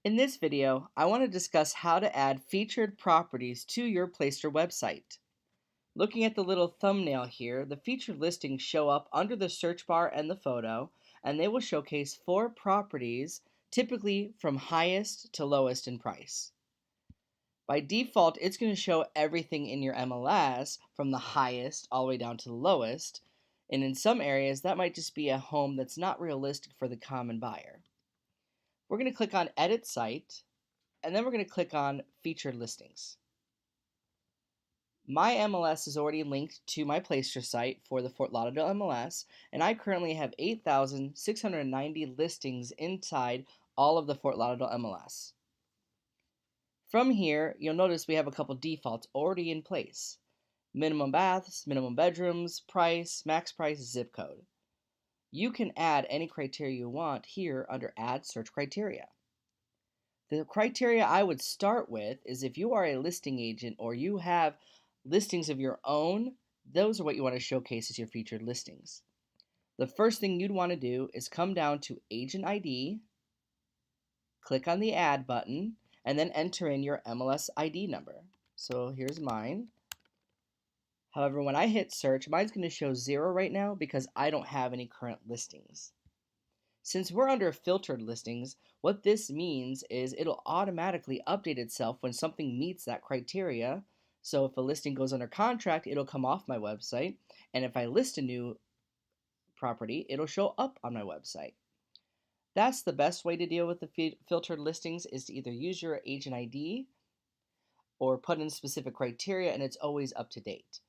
In this video, I want to discuss how to add featured properties to your Placester website. Looking at the little thumbnail here, the featured listings show up under the search bar and the photo, and they will showcase 4 properties, typically from highest to lowest in price. By default, it's going to show everything in your MLS from the highest all the way down to the lowest, and in some areas that might just be a home that's not realistic for the common buyer. We're going to click on Edit Site, and then we're going to click on Featured Listings. My MLS is already linked to my Placester site for the Fort Lauderdale MLS, and I currently have 8,690 listings inside all of the Fort Lauderdale MLS. From here, you'll notice we have a couple defaults already in place. Minimum baths, minimum bedrooms, price, max price, zip code. You can add any criteria you want here under Add Search Criteria. The criteria I would start with is if you are a listing agent or you have listings of your own, those are what you want to showcase as your featured listings. The first thing you'd want to do is come down to Agent ID, click on the Add button, and then enter in your MLS ID number. So here's mine. However, when I hit search, mine's going to show 0 right now because I don't have any current listings. Since we're under filtered listings, what this means is it'll automatically update itself when something meets that criteria. So if a listing goes under contract, it'll come off my website, and if I list a new property, it'll show up on my website. That's the best way to deal with the filtered listings, is to either use your agent ID or put in specific criteria, and it's always up to date.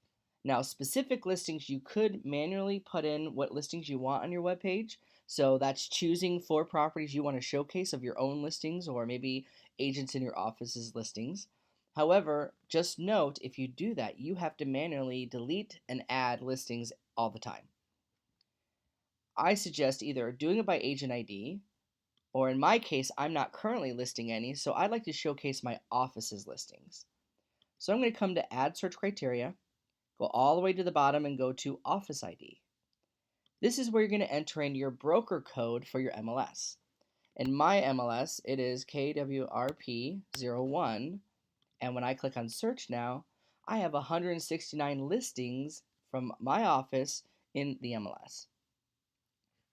Now, specific listings, you could manually put in what listings you want on your webpage. So that's choosing 4 properties you want to showcase of your own listings or maybe agents in your office's listings. However, just note if you do that, you have to manually delete and add listings all the time. I suggest either doing it by agent ID, or in my case, I'm not currently listing any, so I'd like to showcase my office's listings. So I'm going to come to Add Search Criteria, go all the way to the bottom and go to Office ID. This is where you're going to enter in your broker code for your MLS. In my MLS, it is KWRP01, and when I click on Search now, I have 169 listings from my office in the MLS.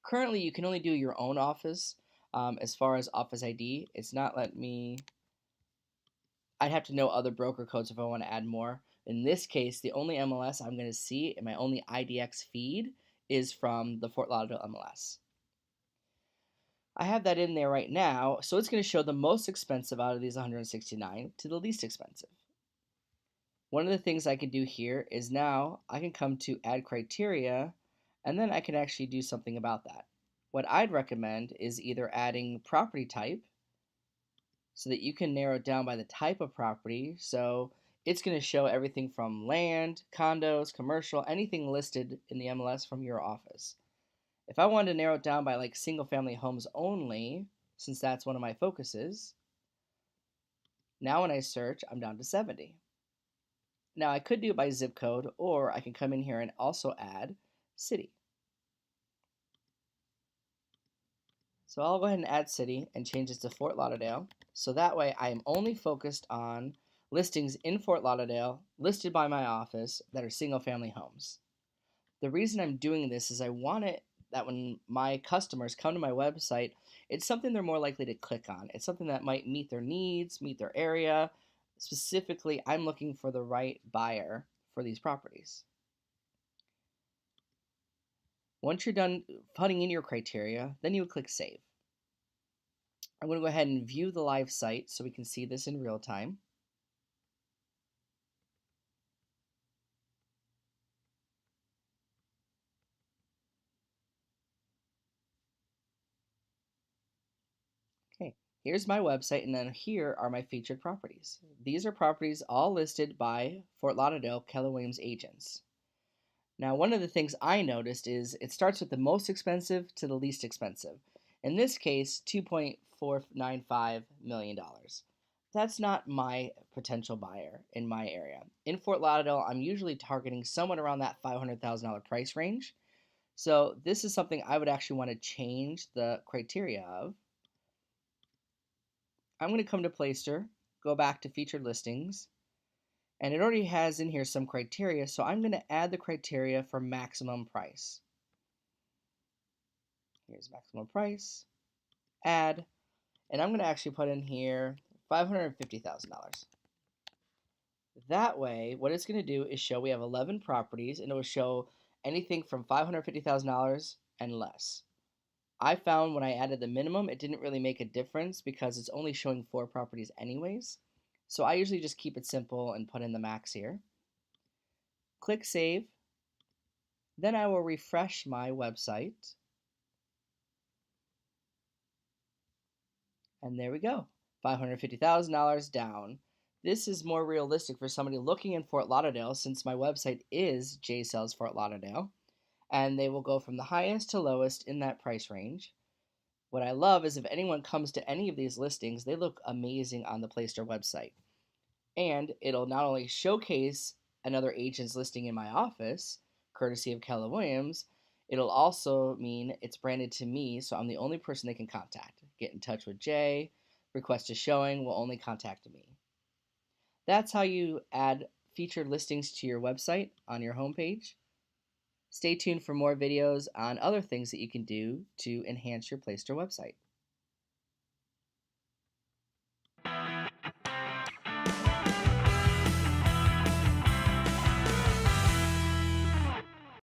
Currently, you can only do your own office. As far as Office ID, it's not letting me. I'd have to know other broker codes if I want to add more. In this case, the only MLS I'm going to see in my only IDX feed is from the Fort Lauderdale MLS. I have that in there right now, so it's going to show the most expensive out of these 169 to the least expensive. One of the things I can do here is now I can come to Add Criteria, and then I can actually do something about that. What I'd recommend is either adding property type, so that you can narrow it down by the type of property. So it's going to show everything from land, condos, commercial, anything listed in the MLS from your office. If I wanted to narrow it down by like single family homes only, since that's one of my focuses, now when I search, I'm down to 70. Now I could do it by zip code, or I can come in here and also add city. So I'll go ahead and add city and change it to Fort Lauderdale. So that way I am only focused on listings in Fort Lauderdale listed by my office that are single family homes. The reason I'm doing this is I want it that when my customers come to my website, it's something they're more likely to click on. It's something that might meet their needs, meet their area. Specifically, I'm looking for the right buyer for these properties. Once you're done putting in your criteria, then you would click Save. I'm going to go ahead and view the live site so we can see this in real time. Okay, here's my website, and then here are my featured properties. These are properties all listed by Fort Lauderdale Keller Williams agents. Now, one of the things I noticed is it starts with the most expensive to the least expensive. In this case, $2.495 million. That's not my potential buyer in my area. In Fort Lauderdale, I'm usually targeting someone around that $500,000 price range. So this is something I would actually want to change the criteria of. I'm going to come to Placester, go back to featured listings, and it already has in here some criteria, so I'm going to add the criteria for maximum price. Here's maximum price, add, and I'm going to actually put in here $550,000. That way, what it's going to do is show we have 11 properties, and it will show anything from $550,000 and less. I found when I added the minimum, it didn't really make a difference because it's only showing 4 properties anyways. So I usually just keep it simple and put in the max here. Click Save. Then I will refresh my website. And there we go, $550,000 down. This is more realistic for somebody looking in Fort Lauderdale since my website is Jay Sells Fort Lauderdale. And they will go from the highest to lowest in that price range. What I love is if anyone comes to any of these listings, they look amazing on the Placester website. And it'll not only showcase another agent's listing in my office, courtesy of Keller Williams, it'll also mean it's branded to me, so I'm the only person they can contact. Get in touch with Jay, request a showing, will only contact me. That's how you add featured listings to your website on your homepage. Stay tuned for more videos on other things that you can do to enhance your Placester website.